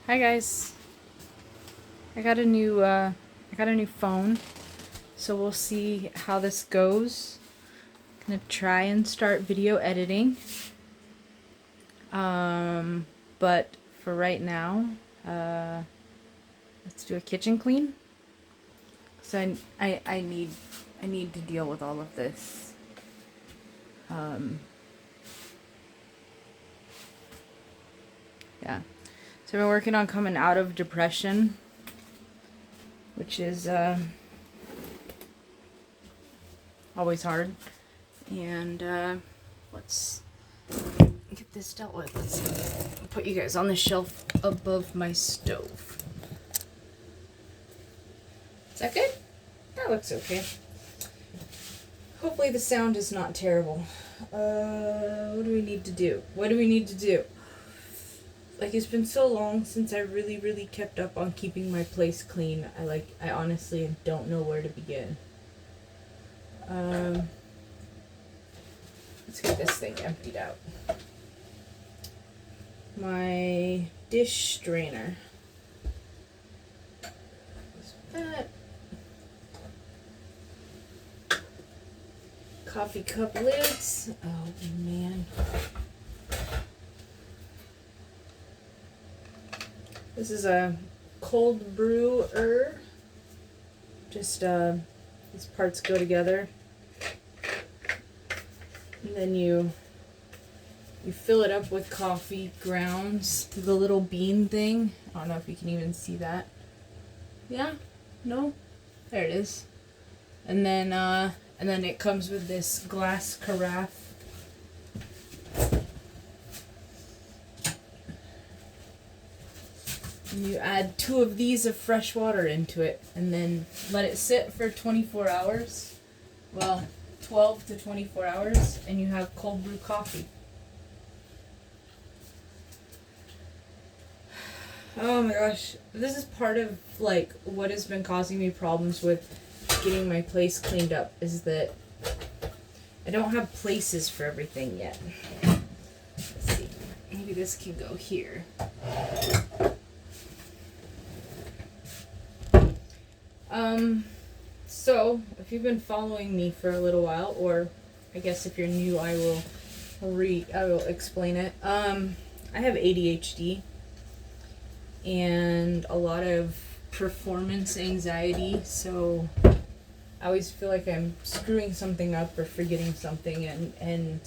Hi guys. I got a new phone. So we'll see how this goes. Gonna try and start video editing. But for right now, let's do a kitchen clean. So I need to deal with all of this. Yeah. So I've been working on coming out of depression, which is always hard. And let's get this dealt with. Let's put you guys on the shelf above my stove. Is that good? That looks okay. Hopefully the sound is not terrible. What do we need to do? What do we need to do? Like, it's been so long since I really kept up on keeping my place clean. I honestly don't know where to begin. Let's get this thing emptied out. My dish strainer. That. Coffee cup lids. Oh man. This is a cold brewer. Just these parts go together. And then you fill it up with coffee grounds. The little bean thing. I don't know if you can even see that. Yeah? No? There it is. And then it comes with this glass carafe. And you add 2 of these of fresh water into it and then let it sit for 24 hours. Well, 12 to 24 hours, and you have cold brew coffee. Oh my gosh. This is part of like what has been causing me problems with getting my place cleaned up, is that I don't have places for everything yet. Let's see. Maybe this can go here. So if you've been following me for a little while, or I guess if you're new, I will explain it. I have ADHD and a lot of performance anxiety, so I always feel like I'm screwing something up or forgetting something, and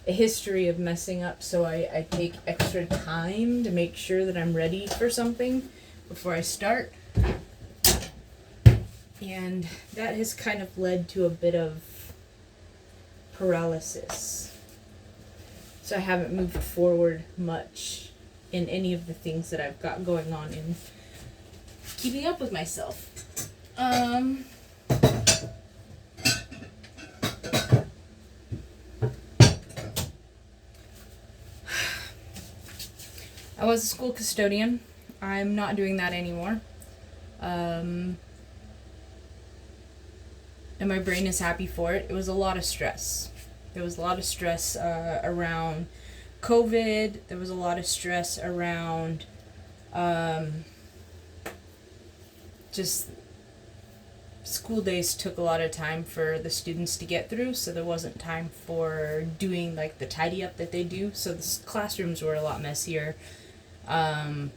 a history of messing up, so I take extra time to make sure that I'm ready for something before I start. And that has kind of led to a bit of paralysis. So I haven't moved forward much in any of the things that I've got going on in keeping up with myself. I was a school custodian. I'm not doing that anymore. And my brain is happy for it. It was a lot of stress. There was a lot of stress around COVID. There was a lot of stress around just school days took a lot of time for the students to get through, so there wasn't time for doing like the tidy up that they do. So the classrooms were a lot messier.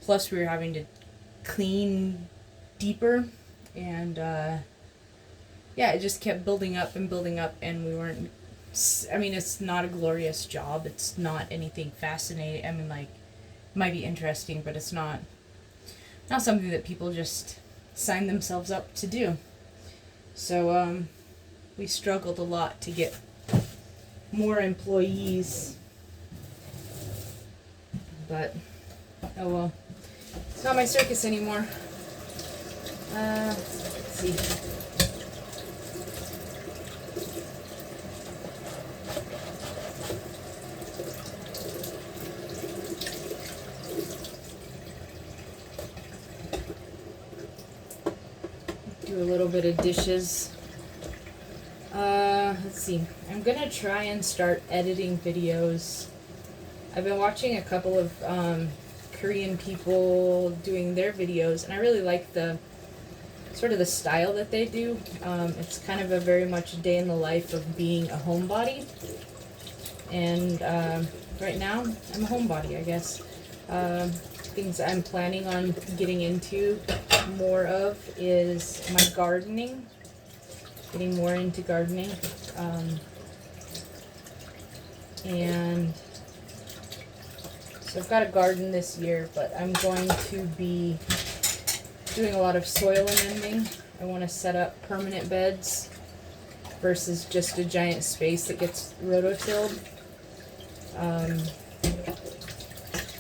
Plus we were having to clean deeper, and yeah, it just kept building up, and we weren't, I mean, it's not a glorious job. It's not anything fascinating. I mean, like, it might be interesting, but it's not something that people just sign themselves up to do. So, we struggled a lot to get more employees. But, oh well. It's not my circus anymore. Let's see. Do a little bit of dishes. Let's see. I'm gonna try and start editing videos I've been watching a couple of Korean people doing their videos, and I really like the sort of the style that they do. It's kind of a very much day in the life of being a homebody, and right now I'm a homebody, I guess. Things I'm planning on getting into more of is my gardening, getting more into gardening, and so I've got a garden this year, but I'm going to be doing a lot of soil amending. I want to set up permanent beds versus just a giant space that gets rototilled.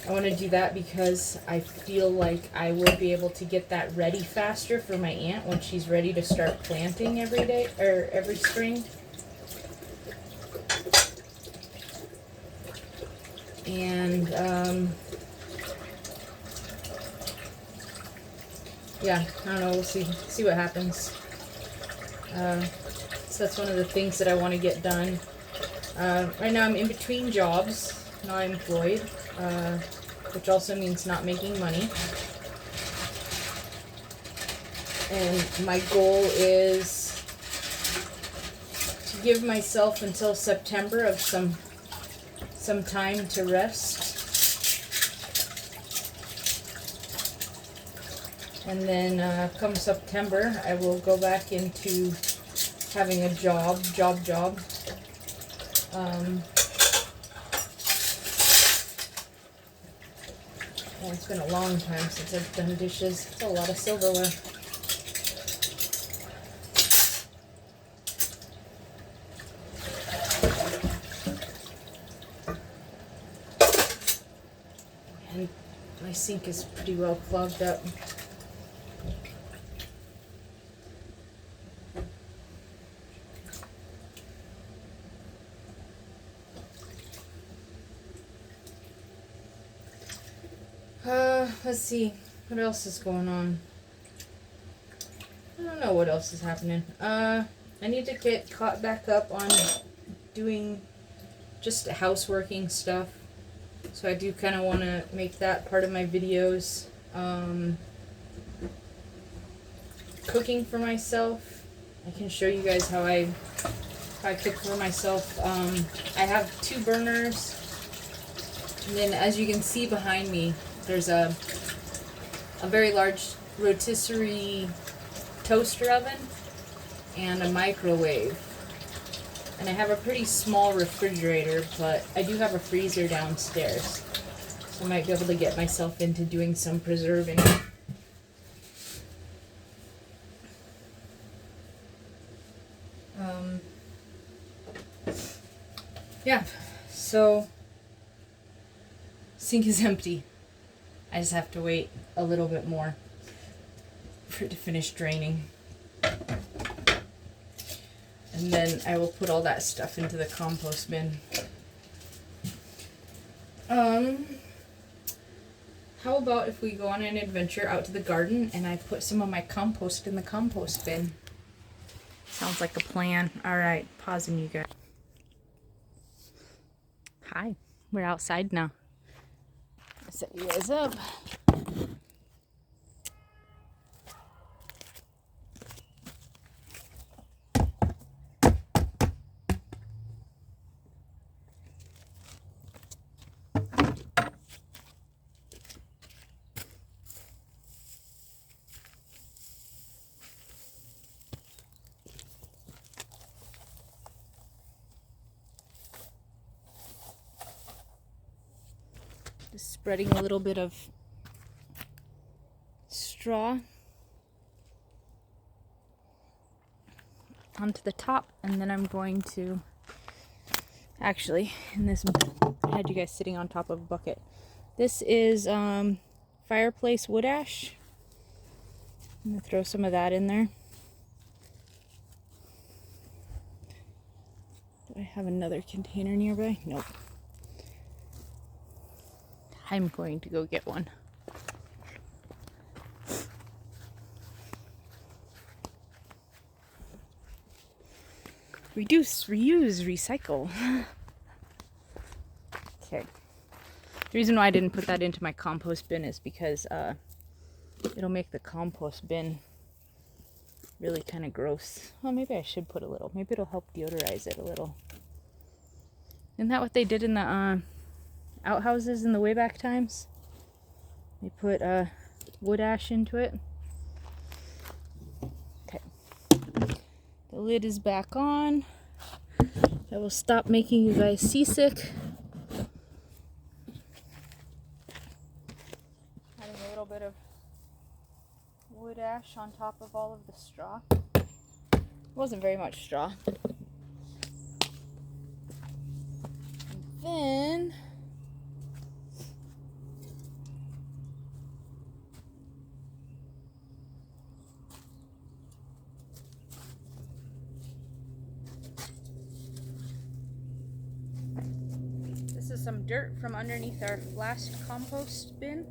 I want to do that because I feel like I will be able to get that ready faster for my aunt when she's ready to start planting every day or every spring. And yeah, I don't know, we'll see what happens. So that's one of the things that I want to get done. Right now I'm in between jobs, not employed, which also means not making money. And my goal is to give myself until September of some time to rest. And then come September, I will go back into having a job. Well, it's been a long time since I've done dishes. It's a lot of silverware. And my sink is pretty well clogged up. Let's see, what else is going on? I don't know what else is happening. I need to get caught back up on doing just houseworking stuff. So I do kind of want to make that part of my videos. Cooking for myself. I can show you guys how I cook for myself. I have 2 burners. And then as you can see behind me, there's a very large rotisserie toaster oven and a microwave. And I have a pretty small refrigerator, but I do have a freezer downstairs. So I might be able to get myself into doing some preserving. Yeah, so sink is empty. I just have to wait a little bit more for it to finish draining. And then I will put all that stuff into the compost bin. How about if we go on an adventure out to the garden and I put some of my compost in the compost bin? Sounds like a plan. Alright, pausing you guys. Hi, we're outside now. Set you guys up. Just spreading a little bit of straw onto the top, and then I'm going to actually, in this, I had you guys sitting on top of a bucket. This is fireplace wood ash. I'm gonna throw some of that in there. Do I have another container nearby? Nope. I'm going to go get one. Reduce, reuse, recycle. Okay. The reason why I didn't put that into my compost bin is because it'll make the compost bin really kind of gross. Well, maybe I should put a little. Maybe it'll help deodorize it a little. Isn't that what they did in the outhouses in the way back times? They put wood ash into it. Okay. The lid is back on. That will stop making you guys seasick. Adding a little bit of wood ash on top of all of the straw. It wasn't very much straw. And then this is some dirt from underneath our last compost bin.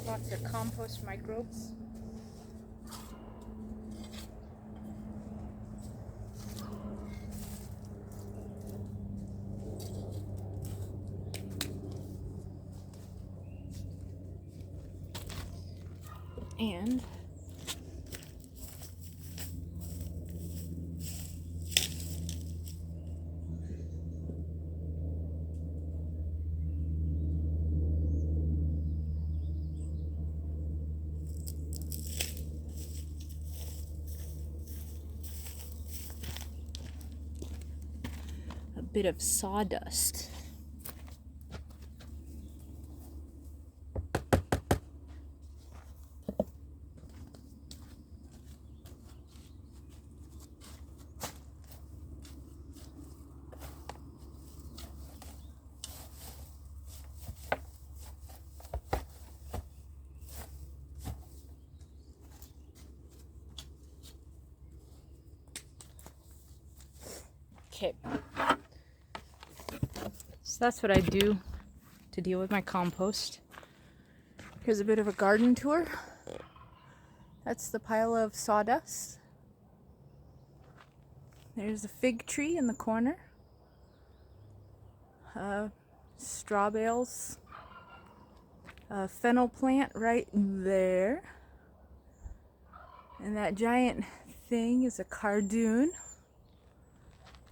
Lots of compost microbes. And a bit of sawdust. Okay, so that's what I do to deal with my compost. Here's a bit of a garden tour. That's the pile of sawdust. There's a fig tree in the corner. Straw bales. A fennel plant right there. And that giant thing is a cardoon.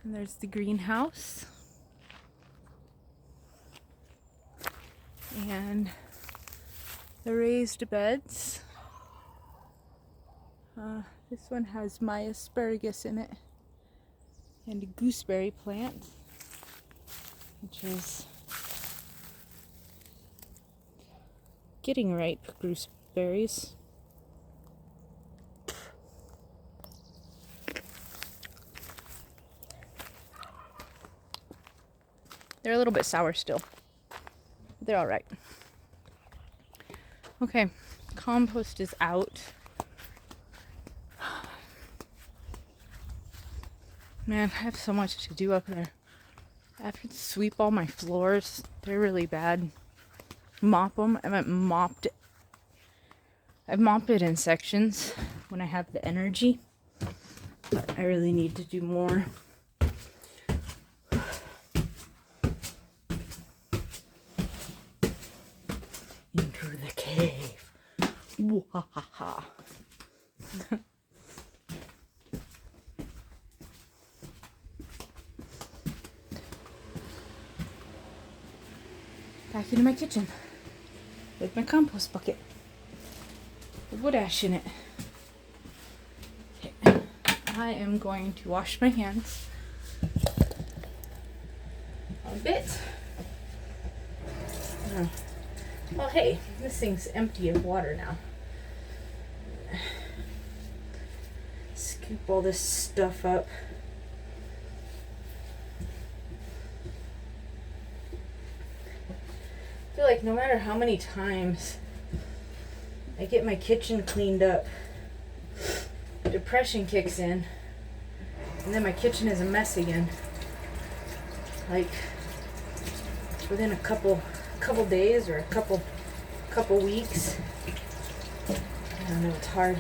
And there's the greenhouse. And the raised beds. This one has my asparagus in it. And a gooseberry plant, which is getting ripe gooseberries. They're a little bit sour still. They're all right. Okay, compost is out. Man, I have so much to do up there. I have to sweep all my floors. They're really bad. Mop them. I haven't mopped it. I've mopped it in sections when I have the energy. But I really need to do more. Into the cave. Wahaha. Back into my kitchen with my compost bucket with wood ash in it. Okay. I am going to wash my hands a bit. Well, hey, this thing's empty of water now. Scoop all this stuff up. I feel like no matter how many times I get my kitchen cleaned up, depression kicks in, and then my kitchen is a mess again. Like within a couple days or a couple weeks. I don't know, it's hard.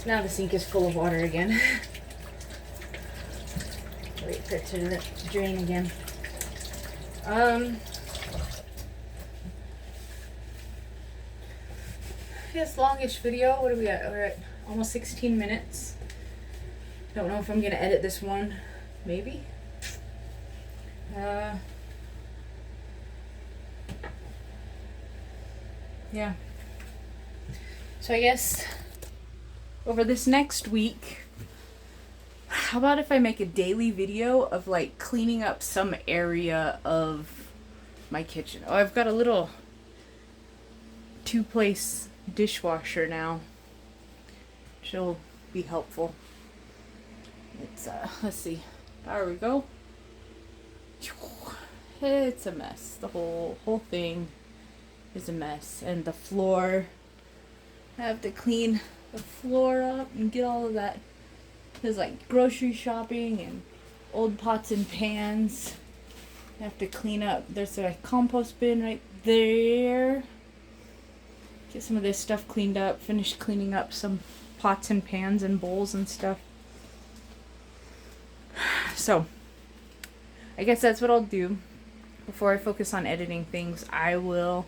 So now the sink is full of water again. Wait for it to drain again. This longish video, what are we at? We're at almost 16 minutes. Don't know if I'm gonna edit this one. Maybe. Yeah. So I guess over this next week, how about if I make a daily video of like cleaning up some area of my kitchen? Oh, I've got a little 2-place dishwasher now, which will be helpful. It's let's see, there we go. It's a mess. The whole thing is a mess, and the floor, I have to clean the floor up and get all of that. There's like grocery shopping and old pots and pans I have to clean up. There's a compost bin right there. Get some of this stuff cleaned up, finish cleaning up some pots and pans and bowls and stuff. So I guess that's what I'll do. Before I focus on editing things, I will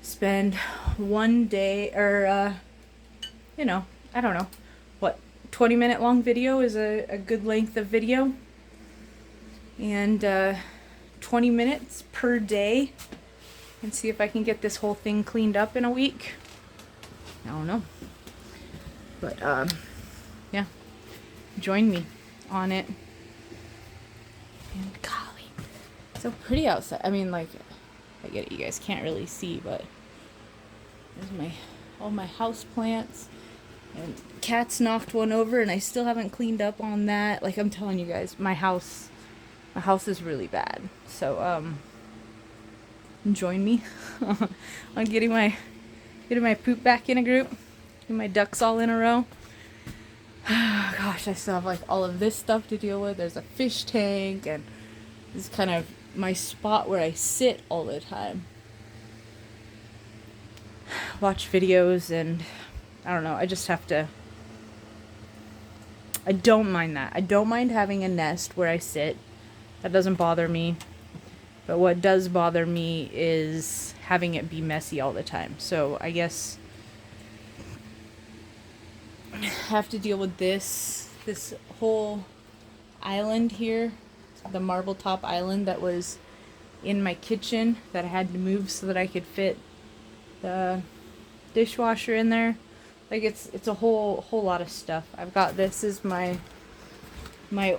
spend one day, or I don't know what, 20-minute long video is a good length of video, and 20 minutes per day, and see if I can get this whole thing cleaned up in a week. I don't know, but yeah, join me on it. And golly, so pretty outside. I mean, like, I get it, you guys can't really see, but there's all my house plants, and cats knocked one over, and I still haven't cleaned up on that. Like, I'm telling you guys, my house is really bad. So join me on getting my poop back in a group, getting my ducks all in a row. Gosh, I still have like all of this stuff to deal with. There's a fish tank, and this is kind of my spot where I sit all the time, watch videos, and I don't know, I just have to, I don't mind that. I don't mind having a nest where I sit. That doesn't bother me. But what does bother me is having it be messy all the time. So I guess I have to deal with this whole island here, the marble top island that was in my kitchen that I had to move so that I could fit the dishwasher in there. Like, it's a whole lot of stuff. I've got, this is my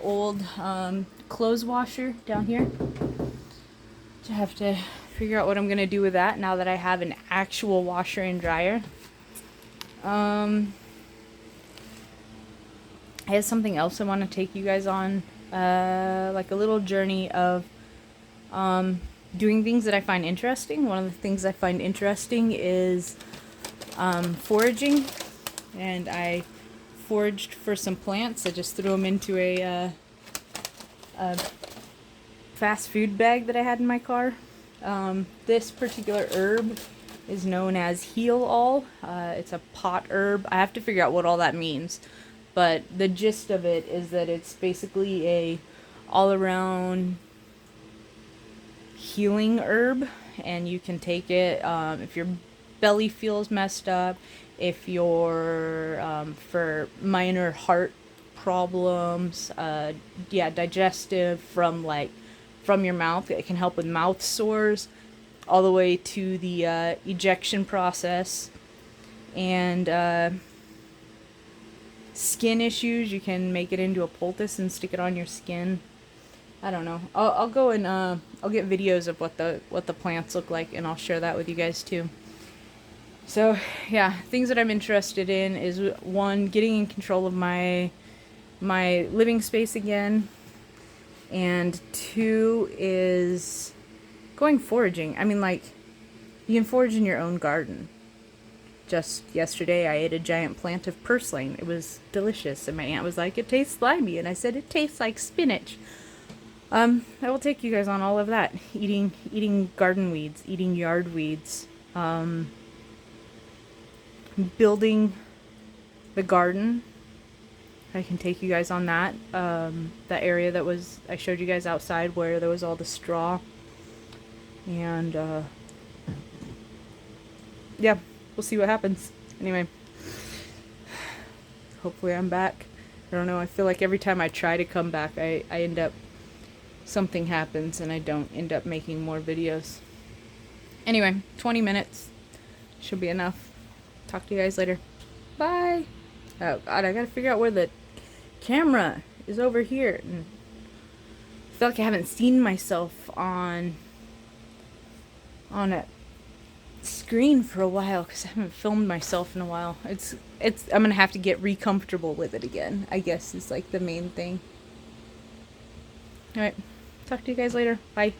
old clothes washer down here. I have to figure out what I'm gonna do with that now that I have an actual washer and dryer. I have something else I want to take you guys on, like a little journey of doing things that I find interesting. One of the things I find interesting is foraging, and I foraged for some plants. I just threw them into a fast food bag that I had in my car. This particular herb is known as heal all. It's a pot herb. I have to figure out what all that means, but the gist of it is that it's basically a all-around healing herb, and you can take it if your belly feels messed up, if you're for minor heart problems, digestive, from your mouth. It can help with mouth sores, all the way to the ejection process, and skin issues. You can make it into a poultice and stick it on your skin. I don't know. I'll go and I'll get videos of what the plants look like, and I'll share that with you guys too. So yeah, things that I'm interested in is, one, getting in control of my living space again, and 2 is going foraging. I mean, like, you can forage in your own garden. Just yesterday I ate a giant plant of purslane. It was delicious, and my aunt was like, it tastes slimy, and I said, it tastes like spinach. I will take you guys on all of that. Eating garden weeds, eating yard weeds, building the garden. I can take you guys on that. That area that was, I showed you guys outside where there was all the straw. And, yeah, we'll see what happens. Anyway, hopefully I'm back. I don't know, I feel like every time I try to come back, I end up, something happens and I don't end up making more videos. Anyway, 20 minutes should be enough. Talk to you guys later. Bye. Oh God, I gotta figure out where the camera is over here. And I feel like I haven't seen myself on a screen for a while because I haven't filmed myself in a while. I'm gonna have to get re-comfortable with it again, I guess, is like the main thing. Alright, talk to you guys later. Bye.